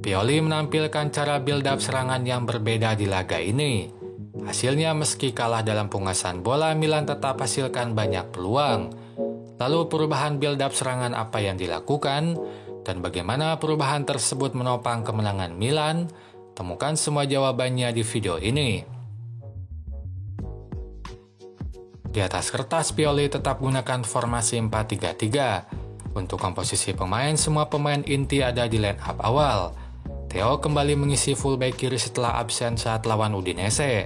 Pioli menampilkan cara build-up serangan yang berbeda di laga ini. Hasilnya meski kalah dalam penguasaan bola, Milan tetap hasilkan banyak peluang. Lalu perubahan build-up serangan apa yang dilakukan? Dan bagaimana perubahan tersebut menopang kemenangan Milan? Temukan semua jawabannya di video ini. Di atas kertas, Pioli tetap gunakan formasi 4-3-3. Untuk komposisi pemain, semua pemain inti ada di line up awal. Theo kembali mengisi fullback kiri setelah absen saat lawan Udinese.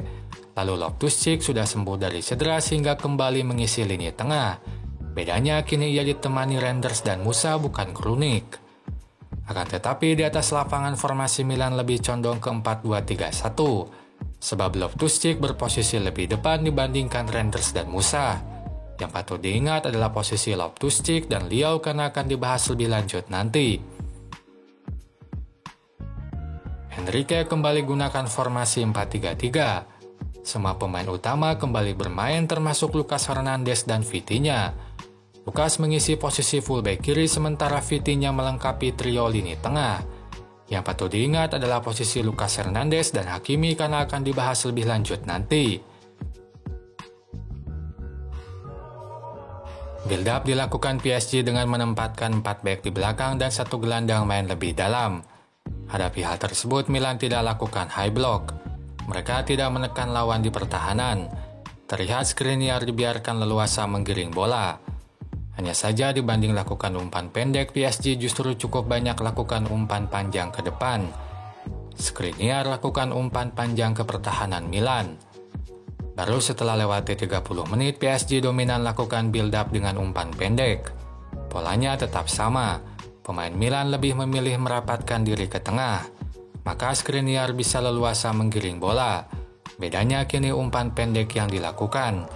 Lalu Loftus-Cheek sudah sembuh dari cedera sehingga kembali mengisi lini tengah. Bedanya kini ia ditemani Reinders dan Musa, bukan Krunic. Akan tetapi di atas lapangan formasi Milan lebih condong ke 4-2-3-1. Sebab Loftus-Cheek berposisi lebih depan dibandingkan Reinders dan Musa. Yang patut diingat adalah posisi Loftus-Cheek dan Leao karena akan dibahas lebih lanjut nanti. Henrique kembali gunakan formasi 4-3-3. Semua pemain utama kembali bermain termasuk Lucas Hernandez dan Vitinha. Lucas mengisi posisi fullback kiri sementara Vitinha melengkapi trio lini tengah. Yang patut diingat adalah posisi Lucas Hernandez dan Hakimi karena akan dibahas lebih lanjut nanti. Build up dilakukan PSG dengan menempatkan 4 back di belakang dan 1 gelandang main lebih dalam. Hadapi hal tersebut, Milan tidak lakukan high block. Mereka tidak menekan lawan di pertahanan. Terlihat Skriniar dibiarkan leluasa menggiring bola. Hanya saja dibanding lakukan umpan pendek, PSG justru cukup banyak lakukan umpan panjang ke depan. Skriniar lakukan umpan panjang ke pertahanan Milan. Baru setelah lewati 30 menit, PSG dominan lakukan build up dengan umpan pendek. Polanya tetap sama. Pemain Milan lebih memilih merapatkan diri ke tengah. Maka Skriniar bisa leluasa menggiring bola. Bedanya kini umpan pendek yang dilakukan.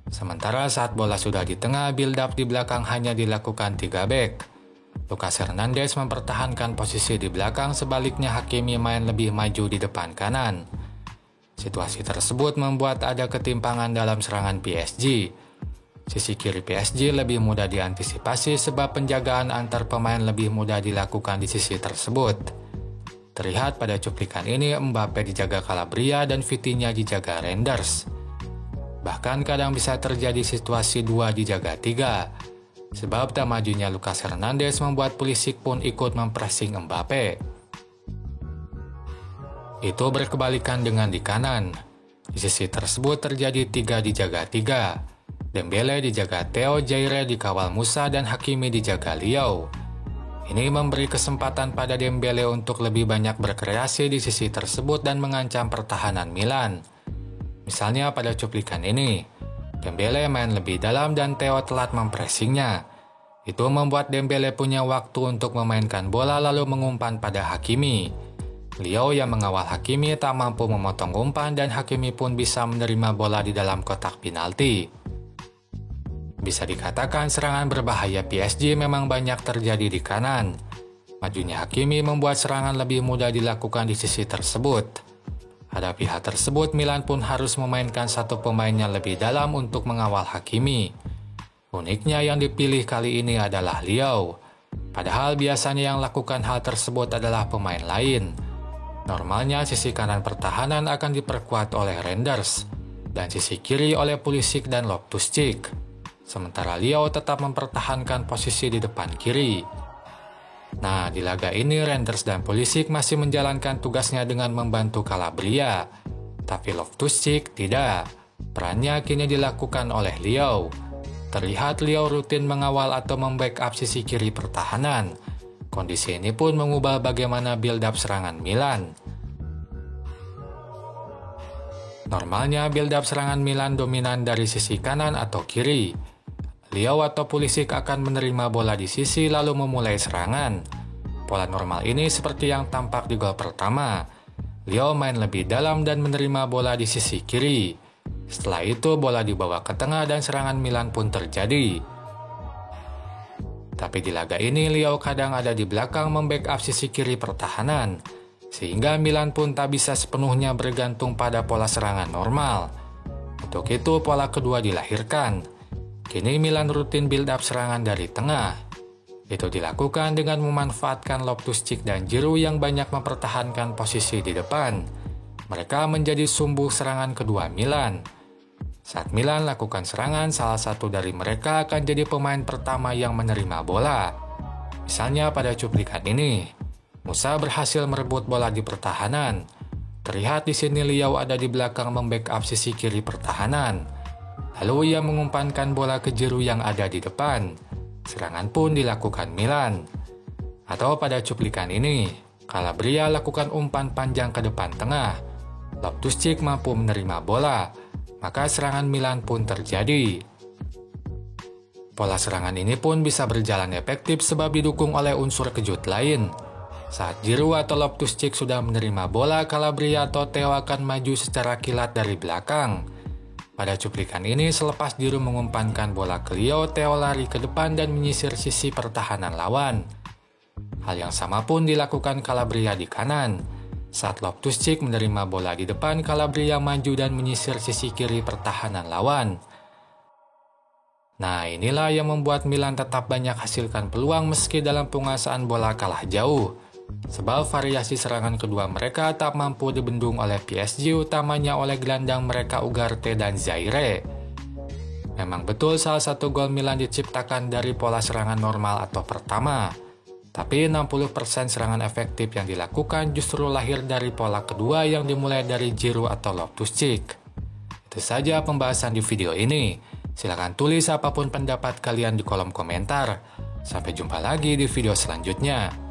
Sementara saat bola sudah di tengah, build up di belakang hanya dilakukan 3 back. Lucas Hernandez mempertahankan posisi di belakang, sebaliknya Hakimi main lebih maju di depan kanan. Situasi tersebut membuat ada ketimpangan dalam serangan PSG. Sisi kiri PSG lebih mudah diantisipasi sebab penjagaan antar pemain lebih mudah dilakukan di sisi tersebut. Terlihat pada cuplikan ini, Mbappe dijaga Calabria dan Vitinha dijaga Reinders. Bahkan kadang bisa terjadi situasi 2 dijaga 3. Sebab tak majunya Lucas Hernandez membuat Pulisic pun ikut mempressing Mbappe. Itu berkebalikan dengan di kanan. Di sisi tersebut terjadi 3 dijaga 3. Dembele dijaga Theo, Jaire dikawal Musa, dan Hakimi dijaga Leao. Ini memberi kesempatan pada Dembele untuk lebih banyak berkreasi di sisi tersebut dan mengancam pertahanan Milan. Misalnya pada cuplikan ini, Dembele main lebih dalam dan Theo telat mempressingnya. Itu membuat Dembele punya waktu untuk memainkan bola lalu mengumpan pada Hakimi. Leao yang mengawal Hakimi tak mampu memotong umpan dan Hakimi pun bisa menerima bola di dalam kotak penalti. Bisa dikatakan serangan berbahaya PSG memang banyak terjadi di kanan. Majunya Hakimi membuat serangan lebih mudah dilakukan di sisi tersebut. Hadapi hal tersebut, Milan pun harus memainkan 1 pemainnya lebih dalam untuk mengawal Hakimi. Uniknya yang dipilih kali ini adalah Leao. Padahal biasanya yang lakukan hal tersebut adalah pemain lain. Normalnya sisi kanan pertahanan akan diperkuat oleh Reinders dan sisi kiri oleh Pulisic dan Loftus-Cheek. Sementara Leao tetap mempertahankan posisi di depan kiri. Nah, di laga ini Reinders dan Pulisic masih menjalankan tugasnya dengan membantu Calabria. Tapi Loftus-Cheek tidak. Perannya kini dilakukan oleh Leao. Terlihat Leao rutin mengawal atau membackup sisi kiri pertahanan. Kondisi ini pun mengubah bagaimana build-up serangan Milan. Normalnya build-up serangan Milan dominan dari sisi kanan atau kiri. Leao atau Pulisic akan menerima bola di sisi lalu memulai serangan. Pola normal ini seperti yang tampak di gol pertama. Leao main lebih dalam dan menerima bola di sisi kiri. Setelah itu bola dibawa ke tengah dan serangan Milan pun terjadi. Tapi di laga ini Leao kadang ada di belakang membackup sisi kiri pertahanan. Sehingga Milan pun tak bisa sepenuhnya bergantung pada pola serangan normal. Untuk itu pola kedua dilahirkan. Kini Milan rutin build up serangan dari tengah. Itu dilakukan dengan memanfaatkan Loftus-Cheek dan Giroud yang banyak mempertahankan posisi di depan. Mereka menjadi sumbu serangan kedua Milan. Saat Milan lakukan serangan, salah satu dari mereka akan jadi pemain pertama yang menerima bola. Misalnya pada cuplikan ini, Musa berhasil merebut bola di pertahanan. Terlihat di sini Liao ada di belakang membackup sisi kiri pertahanan. Lalu ia mengumpankan bola ke Giroud yang ada di depan. Serangan pun dilakukan Milan. Atau pada cuplikan ini, Calabria lakukan umpan panjang ke depan tengah. Loftus-Cheek mampu menerima bola, maka serangan Milan pun terjadi. Pola serangan ini pun bisa berjalan efektif sebab didukung oleh unsur kejut lain. Saat Giroud atau Loftus-Cheek sudah menerima bola, Calabria atau Theo akan maju secara kilat dari belakang. Pada cuplikan ini, selepas Giroud mengumpankan bola ke Liao, Theo lari ke depan dan menyisir sisi pertahanan lawan. Hal yang sama pun dilakukan Calabria di kanan. Saat Loftus-Cheek menerima bola di depan, Calabria maju dan menyisir sisi kiri pertahanan lawan. Nah, inilah yang membuat Milan tetap banyak hasilkan peluang meski dalam penguasaan bola kalah jauh. Sebab variasi serangan kedua mereka tak mampu dibendung oleh PSG, utamanya oleh gelandang mereka Ugarte dan Zaire. Memang betul salah satu gol Milan diciptakan dari pola serangan normal atau pertama. Tapi 60% serangan efektif yang dilakukan justru lahir dari pola kedua yang dimulai dari Giroud atau Loftus-Cheek. Itu saja pembahasan di video ini. Silahkan tulis apapun pendapat kalian di kolom komentar. Sampai jumpa lagi di video selanjutnya.